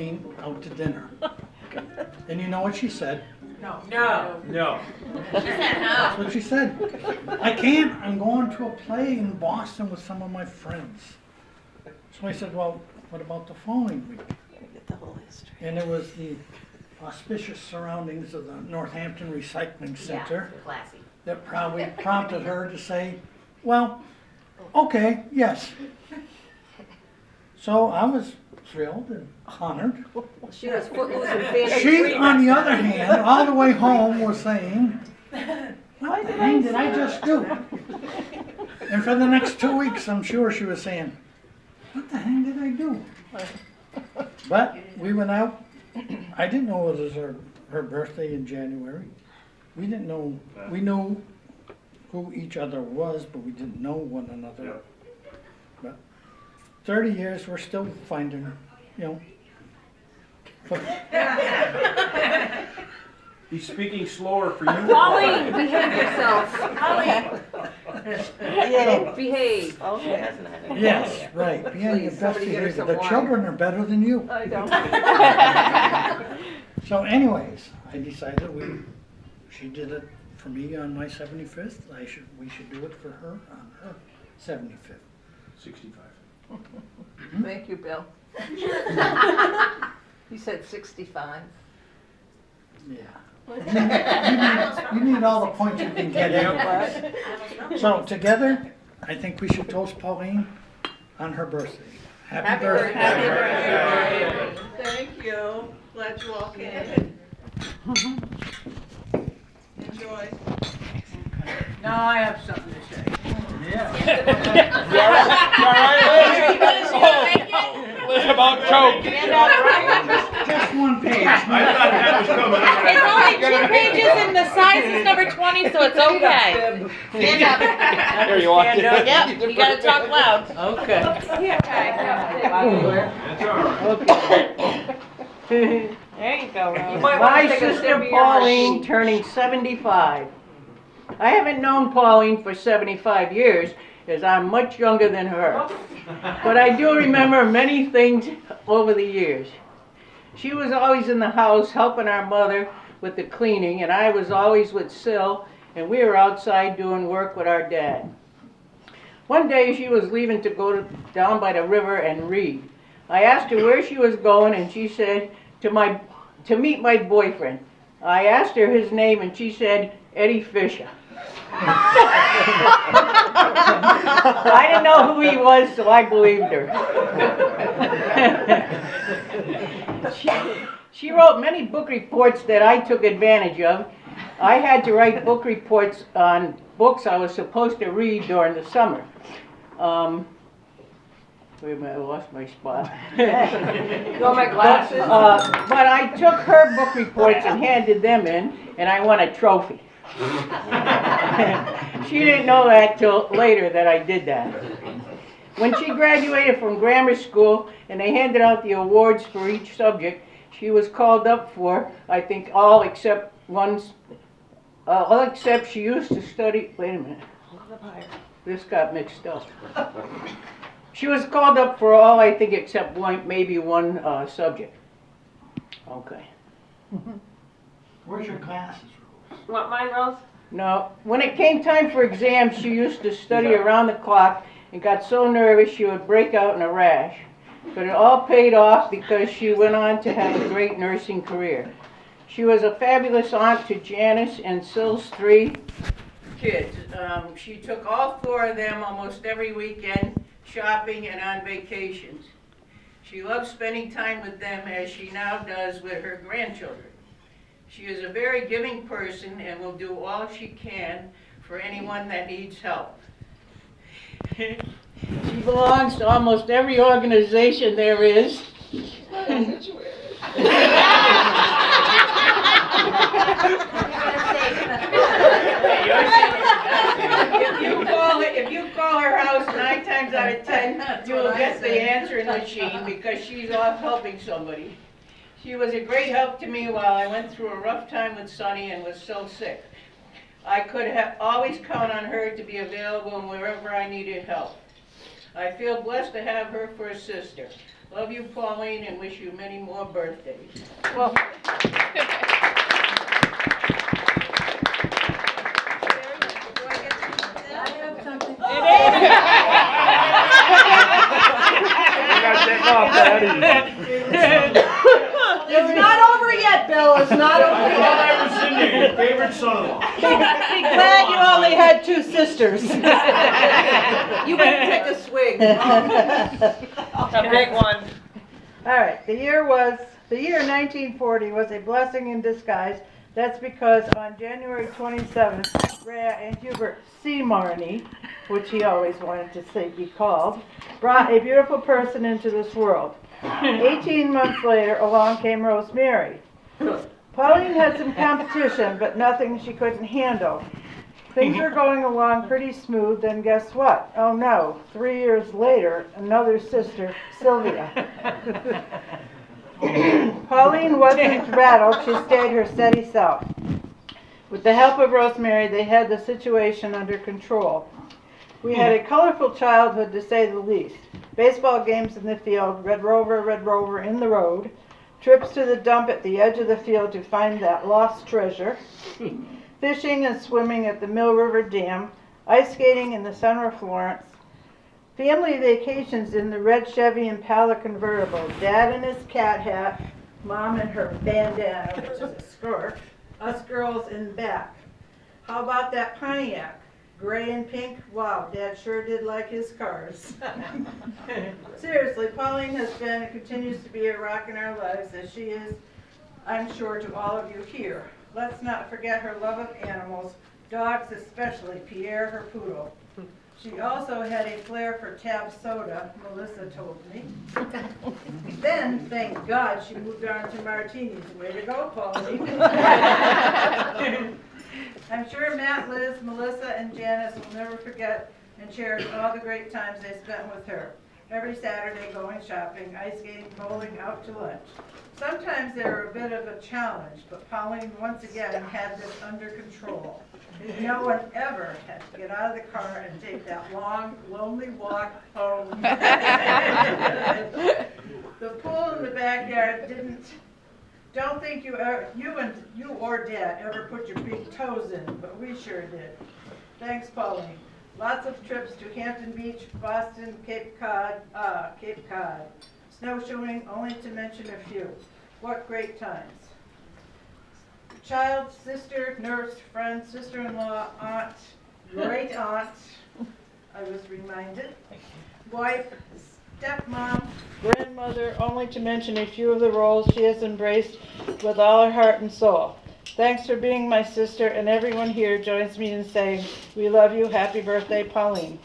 out to dinner. And you know what she said? No. She said no. That's what she said. I can't. I'm going to a play in Boston with some of my friends. So I said, well, what about the following week? Get the whole history. And it was the auspicious surroundings of the Northampton Recycling Center Classy. that probably prompted her to say, well, okay, yes. So I was thrilled and honored. She was footloose and fancy. She, on the other hand, all the way home was saying, what the hell did I just do? And for the next 2 weeks, I'm sure she was saying, what the heck did I do? But we went out. I didn't know it was her birthday in January. We didn't know, we knew who each other was, but we didn't know one another. But 30 years, we're still finding, you know. He's speaking slower for you. Pauline, behave yourself. Pauline. Behave. Okay. Yes, right. Being your Please, best somebody get her behavior. some The wine. children are better than you. I don't. So anyways, I decided she did it for me on my 75th. We should do it for her on her 75th. 65. Thank you, Bill. You said 65. Yeah. You need all the points you can get in. So together, I think we should toast Pauline on her birthday. Happy birthday. Happy birthday. Thank you. Glad you all came. Enjoy. Now I have something to say. Liz about choke. Just one page. I thought that was coming. It's only 2 pages and the size is number 20, so it's okay. Stand up. There you are. Yep, you gotta talk loud. Okay. That's all right. Okay. There you go, Rose. My sister Pauline turning 75. I haven't known Pauline for 75 years, as I'm much younger than her. But I do remember many things over the years. She was always in the house helping our mother with the cleaning, and I was always with Sil, and we were outside doing work with our dad. One day she was leaving to go down by the river and read. I asked her where she was going, and she said to meet my boyfriend. I asked her his name, and she said Eddie Fisher. I didn't know who he was, so I believed her. She wrote many book reports that I took advantage of. I had to write book reports on books I was supposed to read during the summer. Wait a minute, I lost my spot. Got my glasses. But I took her book reports and handed them in, and I won a trophy. She didn't know that till later that I did that. When she graduated from grammar school and they handed out the awards for each subject, she was called up for, I think, all except she used to study, wait a minute, this got mixed up. She was called up for all, I think, except maybe one subject. Okay. Where's your glasses, Rose? Want mine, Rose? No, when it came time for exams, she used to study around the clock and got so nervous she would break out in a rash. But it all paid off because she went on to have a great nursing career. She was a fabulous aunt to Janice and Sil's 3 kids. She took all 4 of them almost every weekend, shopping and on vacations. She loved spending time with them as she now does with her grandchildren. She is a very giving person and will do all she can for anyone that needs help. She belongs to almost every organization there is. If you call her house 9 times out of 10, you will get the answering machine because she's off helping somebody. She was a great help to me while I went through a rough time with Sonny and was so sick. I could always count on her to be available wherever I needed help. I feel blessed to have her for a sister. Love you, Pauline, and wish you many more birthdays. Well, It's not over yet, Bill, it's not over yet. I was in there, your favorite son-in-law. Be glad you only had 2 sisters. You better take a swig. a big one. All right, the year 1940 was a blessing in disguise. That's because on January 27th, Rhea and Hubert C. Marney, which he always wanted to be called, brought a beautiful person into this world. 18 months later, along came Rosemary. Pauline had some competition, but nothing she couldn't handle. Things were going along pretty smooth, then guess what? Oh no, 3 years later, another sister, Sylvia. Pauline wasn't rattled, she stayed her steady self. With the help of Rosemary, they had the situation under control. We had a colorful childhood, to say the least. Baseball games in the field, Red Rover in the road, trips to the dump at the edge of the field to find that lost treasure, fishing and swimming at the Mill River Dam, ice skating in the summer of Florence, family vacations in the red Chevy Impala convertible, Dad in his cat hat, Mom in her bandana, which is a skirt, us girls in back. How about that Pontiac? Gray and pink? Wow, Dad sure did like his cars. Seriously, Pauline has been and continues to be a rock in our lives, as she is, I'm sure, to all of you here. Let's not forget her love of animals, dogs especially, Pierre, her poodle. She also had a flair for Tab soda, Melissa told me. Then, thank God, she moved on to martinis. Way to go, Pauline. I'm sure Matt, Liz, Melissa, and Janice will never forget and cherish all the great times they spent with her. Every Saturday going shopping, ice skating, bowling, out to lunch. Sometimes they were a bit of a challenge, but Pauline once again had this under control. No one ever had to get out of the car and take that long, lonely walk home. The pool in the backyard don't think you or Dad ever put your big toes in, but we sure did. Thanks, Pauline. Lots of trips to Hampton Beach, Boston, Cape Cod, snowshoeing, only to mention a few. What great times. Child, sister, nurse, friend, sister-in-law, aunt, great aunt, I was reminded, wife, stepmom, grandmother, only to mention a few of the roles she has embraced with all her heart and soul. Thanks for being my sister, and everyone here joins me in saying, we love you, happy birthday, Pauline.